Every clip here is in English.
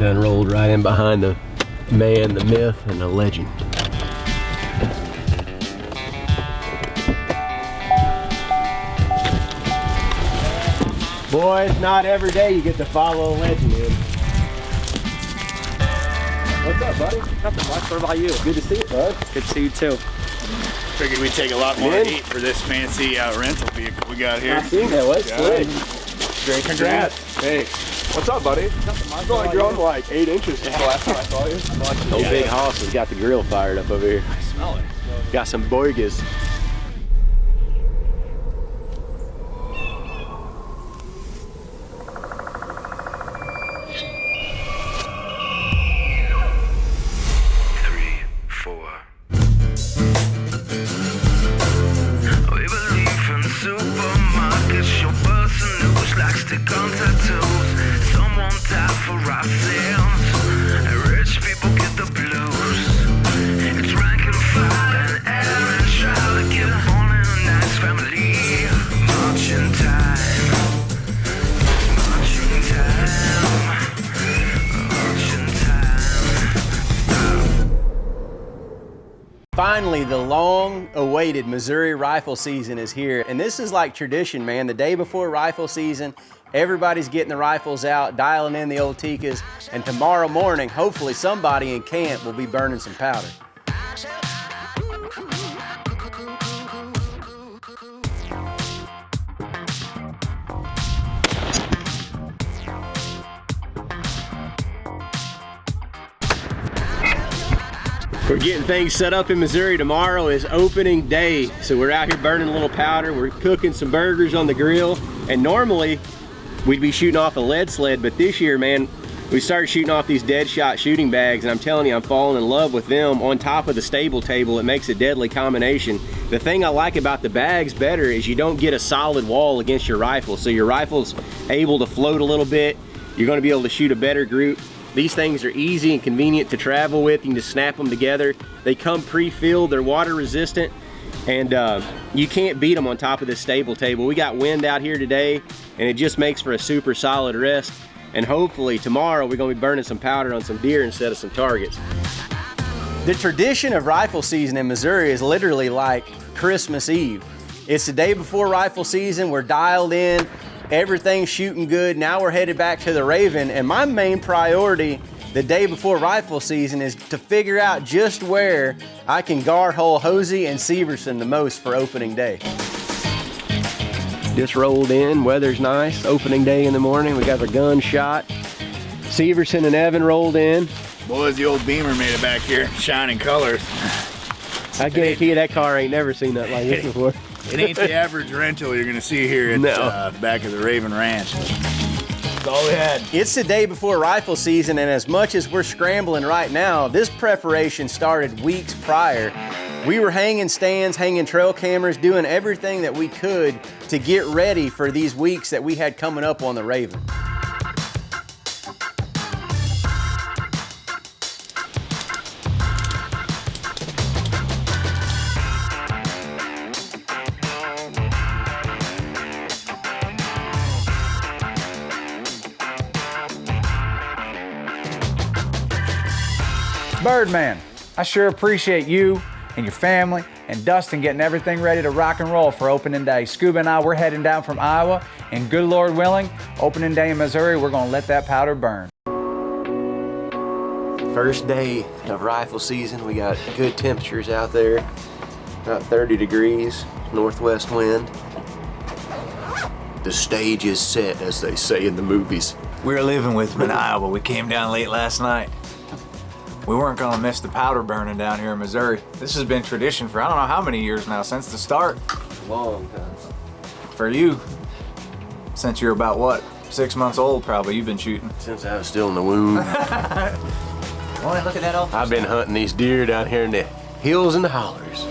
Done rolled right in behind the man, the myth, and the legend. Boy, it's not every day you get to follow a legend in. What's up, buddy? Nothing much. What about you? Good to see you, bud. Good to see you too. Figured we'd take a lot more heat for this fancy rental vehicle we got here. I seen that. What's good? Great, congrats. Hey, what's up, buddy? Nothing much. I feel like you're on like 8 inches since the last time I saw you. Old big Hossie's got the grill fired up over here. I smell it. Got some burgers. Finally, the long-awaited Missouri rifle season is here, and this is like tradition, man. The day before rifle season, everybody's getting the rifles out, dialing in the old Tikas, and tomorrow morning, hopefully somebody in camp will be burning some powder. We're getting things set up in Missouri. Tomorrow is opening day, so we're out here burning a little powder. We're cooking some burgers on the grill, and normally we'd be shooting off a lead sled, but this year, man, we started shooting off these dead shot shooting bags, and I'm telling you, I'm falling in love with them on top of the stable table. It makes a deadly combination. The thing I like about the bags better is you don't get a solid wall against your rifle, so your rifle's able to float a little bit. You're going to be able to shoot a better group. These things are easy and convenient to travel with. You can just snap them together. They come pre-filled, they're water resistant, and you can't beat them on top of this stable table. We got wind out here today, and it just makes for a super solid rest. And hopefully tomorrow we're gonna be burning some powder on some deer instead of some targets. The tradition of rifle season in Missouri is literally like Christmas Eve. It's the day before rifle season, we're dialed in, everything's shooting good. Now we're headed back to the Raven, and my main priority the day before rifle season is to figure out just where I can guard hole Hosie and Severson the most for opening day. Just rolled in, weather's nice, opening day in the morning. We got the gun shot. Severson and Evan rolled in. Boys, the old Beamer made it back here, shining colors. I guarantee you that car ain't never seen nothing like this before. It ain't the average rental you're gonna see here at back of the Raven Ranch. That's all we had. It's the day before rifle season, and as much as we're scrambling right now, this preparation started weeks prior. We were hanging stands, hanging trail cameras, doing everything that we could to get ready for these weeks that we had coming up on the Raven. Birdman, I sure appreciate you and your family and Dustin getting everything ready to rock and roll for opening day. Scuba and I, we're heading down from Iowa, and good Lord willing, opening day in Missouri, we're gonna let that powder burn. First day of rifle season, we got good temperatures out there, about 30 degrees, northwest wind. The stage is set, as they say in the movies. We were living with them in Iowa. We came down late last night. We weren't gonna miss the powder burning down here in Missouri. This has been tradition for I don't know how many years now, since the start. Long time. For you, since you're about what, 6 months old probably, you've been shooting. Since I was still in the womb. Boy, look at that old. I've been hunting these deer down here in the hills and the hollers.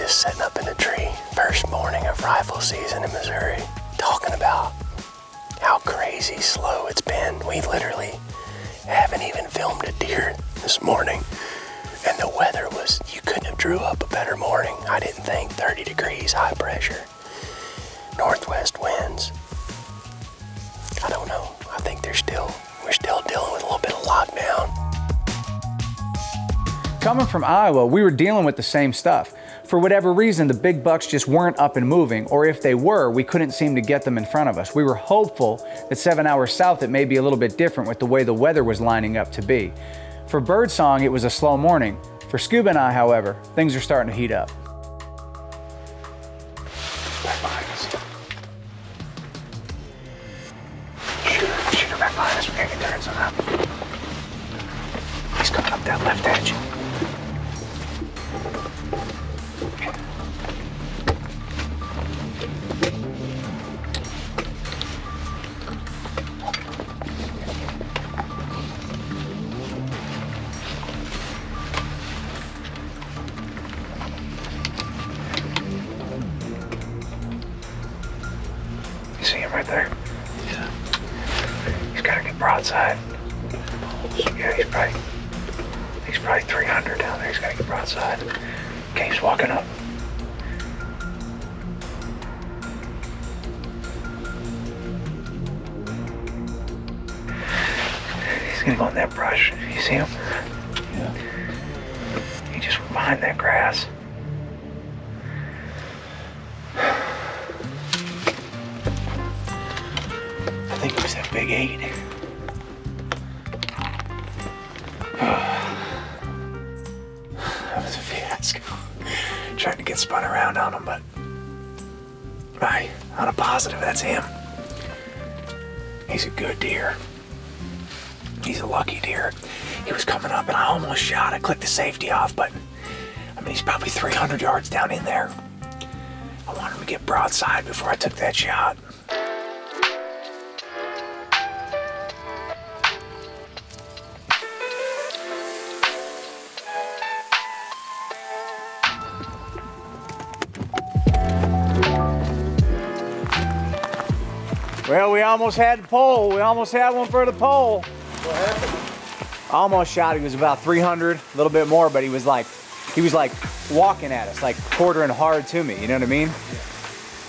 just sitting up in the tree, first morning of rifle season in Missouri, talking about how crazy slow it's been. We literally haven't even filmed a deer this morning. And the weather was, you couldn't have drew up a better morning. I didn't think. 30 degrees, high pressure, northwest winds. I don't know. I think we're still dealing with a little bit of lockdown. Coming from Iowa, we were dealing with the same stuff. For whatever reason, the big bucks just weren't up and moving, or if they were, we couldn't seem to get them in front of us. We were hopeful that 7 hours south it may be a little bit different with the way the weather was lining up to be. For Birdsong, it was a slow morning. For Scuba and I, however, things are starting to heat up. Back behind us. Shoot her back behind us. We're gonna get turns on up. He's coming up that left edge. See him right there? Yeah. He's gotta get broadside. Yeah, he's probably 300 down there. He's gotta get broadside. Okay, he's walking up. He's gonna go in that brush. You see him? Yeah. He just went behind that grass. I think it was that big 8. That was a fiasco. Trying to get spun around on him, but on a positive, that's him. He's a good deer. He's a lucky deer. He was coming up and I almost shot. I clicked the safety off, but I mean, he's probably 300 yards down in there. I wanted him to get broadside before I took that shot. Well, we almost had the pole. We almost had one for the pole. What happened? I almost shot. He was about 300, a little bit more, but he was like walking at us, like quartering hard to me. You know what I mean? Yeah.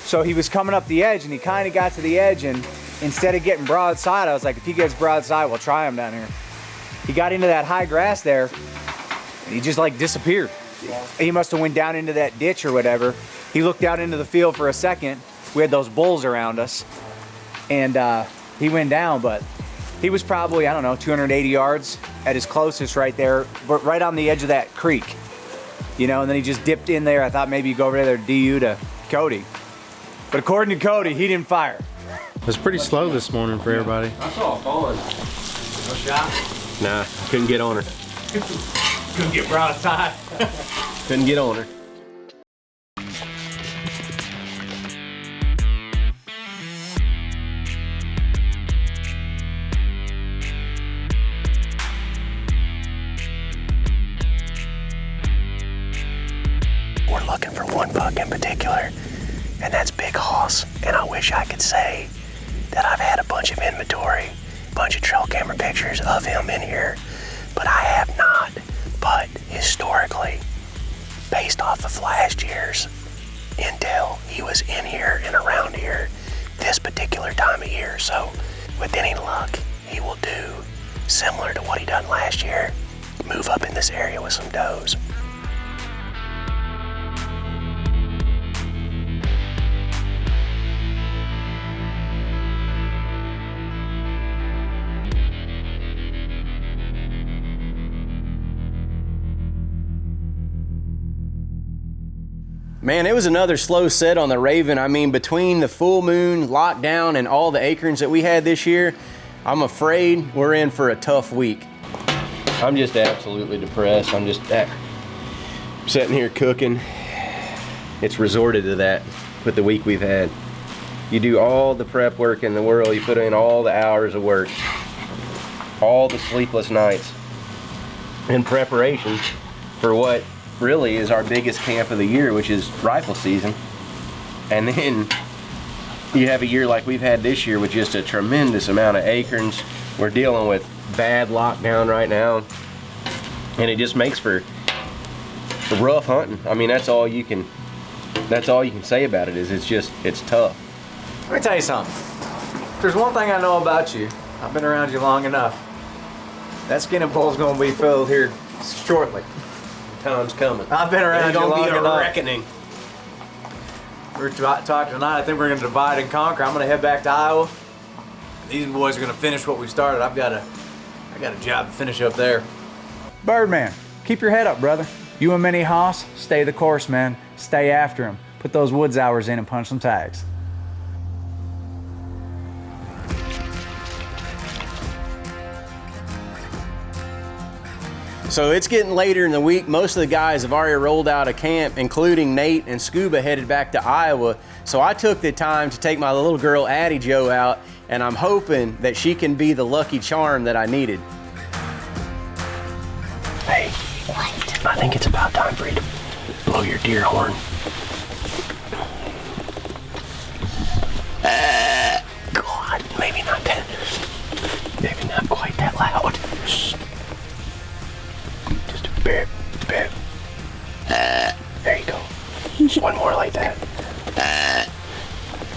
So he was coming up the edge, and he kind of got to the edge, and instead of getting broadside, I was like, if he gets broadside, we'll try him down here. He got into that high grass there, and he just like disappeared. Yeah. He must have went down into that ditch or whatever. He looked out into the field for a second. We had those bulls around us. And he went down, but he was probably, I don't know, 280 yards at his closest right there, but right on the edge of that creek, you know, and then he just dipped in there. I thought maybe he'd go over there to DU to Cody. But according to Cody, he didn't fire. It was pretty slow this morning for everybody. I saw a falling. No shot? Nah, couldn't get on her. Couldn't get broadside. Couldn't get on her. We're looking for one buck in particular, and that's Big Hoss. And I wish I could say that I've had a bunch of inventory, a bunch of trail camera pictures of him in here, but I have not. But historically, based off of last year's intel, he was in here and around here this particular time of year. So with any luck, he will do similar to what he done last year, move up in this area with some does. Man, it was another slow set on the Raven. I mean, between the full moon, lockdown, and all the acorns that we had this year, I'm afraid we're in for a tough week. I'm just absolutely depressed. I'm just sitting here cooking. It's resorted to that with the week we've had. You do all the prep work in the world, you put in all the hours of work, all the sleepless nights in preparation for what really is our biggest camp of the year, which is rifle season. And then you have a year like we've had this year with just a tremendous amount of acorns. We're dealing with bad lockdown right now, and it just makes for rough hunting. I mean, that's all you can say about it, is it's tough. Let me tell you something. If there's one thing I know about you, I've been around you long enough. That skinning pole's gonna be filled here shortly. Time's coming. I've been around you long enough. It's gonna be a reckoning. We're talking tonight. I think we're gonna divide and conquer. I'm gonna head back to Iowa. These boys are gonna finish what we started. I got a job to finish up there. Birdman, keep your head up, brother. You and Minnie Haas, stay the course, man. Stay after him. Put those woods hours in and punch some tags. So it's getting later in the week. Most of the guys have already rolled out of camp, including Nate and Scuba headed back to Iowa. So I took the time to take my little girl Addie Joe out, and I'm hoping that she can be the lucky charm that I needed. Hey, what? I think it's about time for you to blow your deer horn. God, maybe not quite that loud. Just a bit. There you go. One more like that.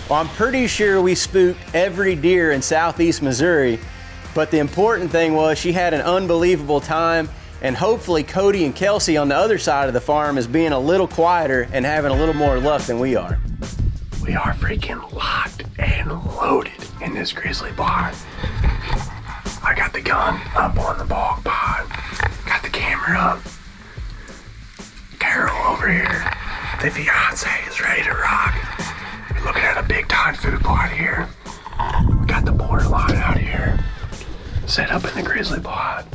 Well, I'm pretty sure we spooked every deer in southeast Missouri, but the important thing was she had an unbelievable time, and hopefully Cody and Kelsey on the other side of the farm is being a little quieter and having a little more luck than we are. We are freaking locked and loaded in this grizzly pod. I got the gun up on the bog pod. Got the camera up. Carol over here, the fiance, is ready to rock. We're looking at a big time food plot here. We got the border line out here, set up in the grizzly pod.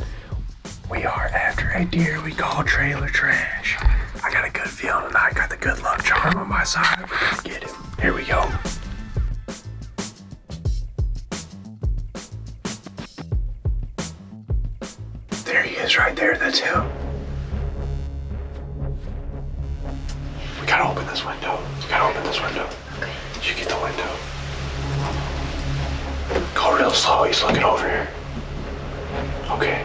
We are after a deer we call trailer trash. I got a good feeling tonight. Got the good luck charm on my side. We're gonna get him. Here we go. There he is right there. That's him. We gotta open this window. Okay. You get the window. Go real slow. He's looking over here. Okay.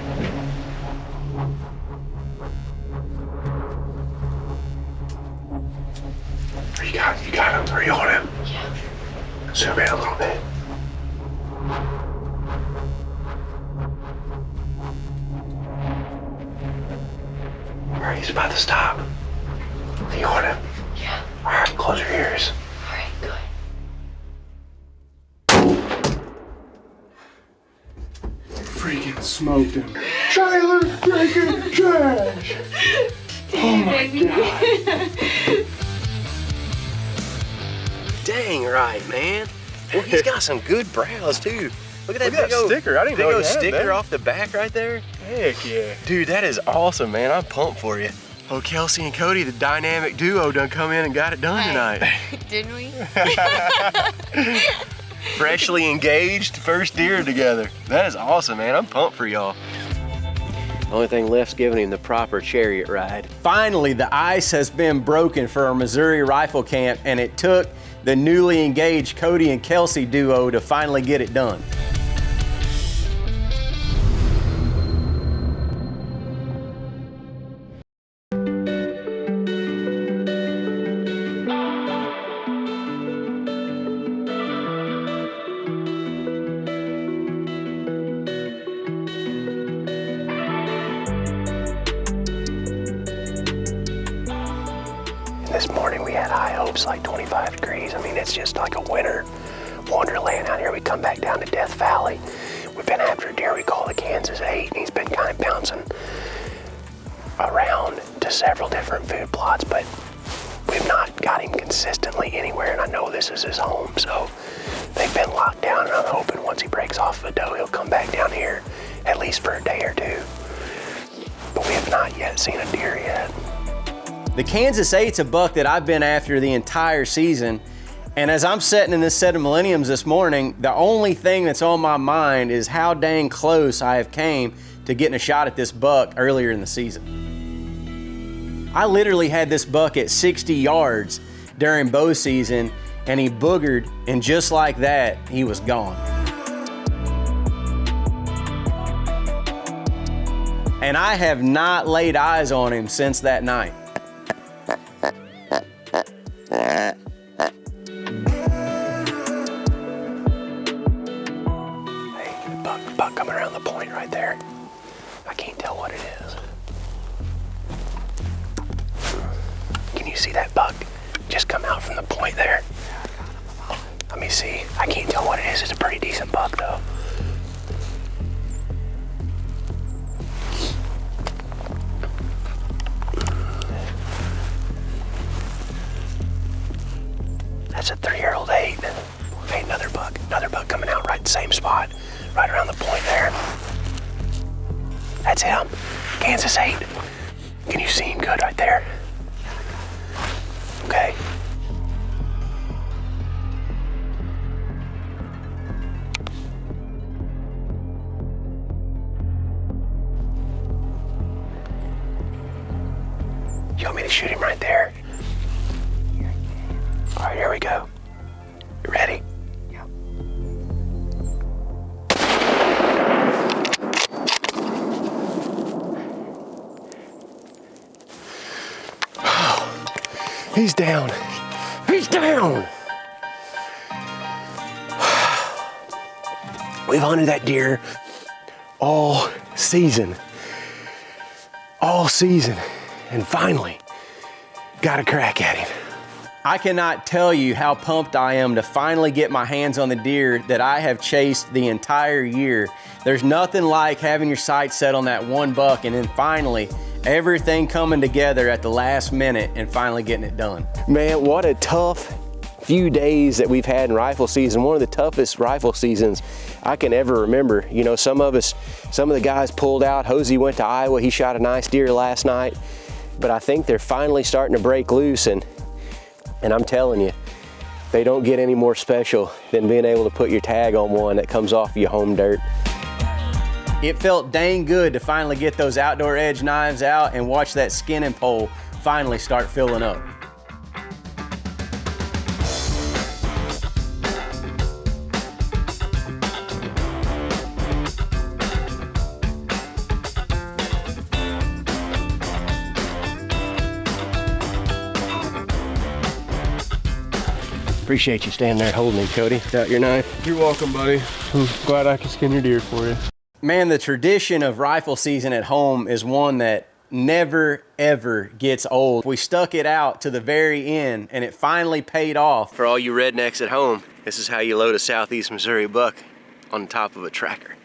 You got him. Are you on him? Yeah. Zoom in a little bit. Alright, he's about to stop. Are you on him? Yeah. Alright, close your ears. Alright, good. Freaking smoked him. Trailer freaking trash! Oh my God. Dang right, man. Well, he's got some good brows too. Look at that big old sticker. I didn't know he had sticker that. off the back right there. Heck yeah. Dude, that is awesome, man. I'm pumped for you. Oh, Kelsey and Cody, the dynamic duo, done come in and got it done tonight. Didn't we? Freshly engaged, first deer together. That is awesome, man. I'm pumped for y'all. Only thing left's giving him the proper chariot ride. Finally, the ice has been broken for our Missouri rifle camp, and it took the newly engaged Cody and Kelsey duo to finally get it done. This morning we had high hopes, like 25 degrees. I mean, it's just like a winter wonderland out here. We come back down to Death Valley. We've been after a deer we call the Kansas 8, and he's been kind of bouncing around to several different food plots, but we've not got him consistently anywhere, and I know this is his home, so they've been locked down, and I'm hoping once he breaks off the doe, he'll come back down here at least for a day or two. But we have not yet seen a deer yet. The Kansas 8's a buck that I've been after the entire season, and as I'm sitting in this set of millenniums this morning, the only thing that's on my mind is how dang close I have came to getting a shot at this buck earlier in the season. I literally had this buck at 60 yards during bow season, and he boogered, and just like that, he was gone. And I have not laid eyes on him since that night. Hey, buck coming around the point right there. I can't tell what it is. Can you see that buck just come out from the point there? Let me see. I can't tell what it is. It's a pretty decent buck though. That's a 3-year-old 8. Hey, another buck coming out right the same spot, right around the point there. That's him, Kansas 8. Can you see him good right there? Okay. You want me to shoot him right there? All right, here we go. You ready? Yeah. Oh, he's down. He's down. We've hunted that deer all season. All season. And finally, got a crack at him. I cannot tell you how pumped I am to finally get my hands on the deer that I have chased the entire year. There's nothing like having your sights set on that one buck and then finally everything coming together at the last minute and finally getting it done. Man, what a tough few days that we've had in rifle season. One of the toughest rifle seasons I can ever remember. You know, some of the guys pulled out. Hosie went to Iowa. He shot a nice deer last night. But I think they're finally starting to break loose, and I'm telling you, they don't get any more special than being able to put your tag on one that comes off your home dirt. It felt dang good to finally get those outdoor edge knives out and watch that skinning pole finally start filling up. Appreciate you standing there holding him, Cody, without your knife. You're welcome, buddy. I'm glad I can skin your deer for you. Man, the tradition of rifle season at home is one that never, ever gets old. We stuck it out to the very end, and it finally paid off. For all you rednecks at home, this is how you load a Southeast Missouri buck on the top of a tracker.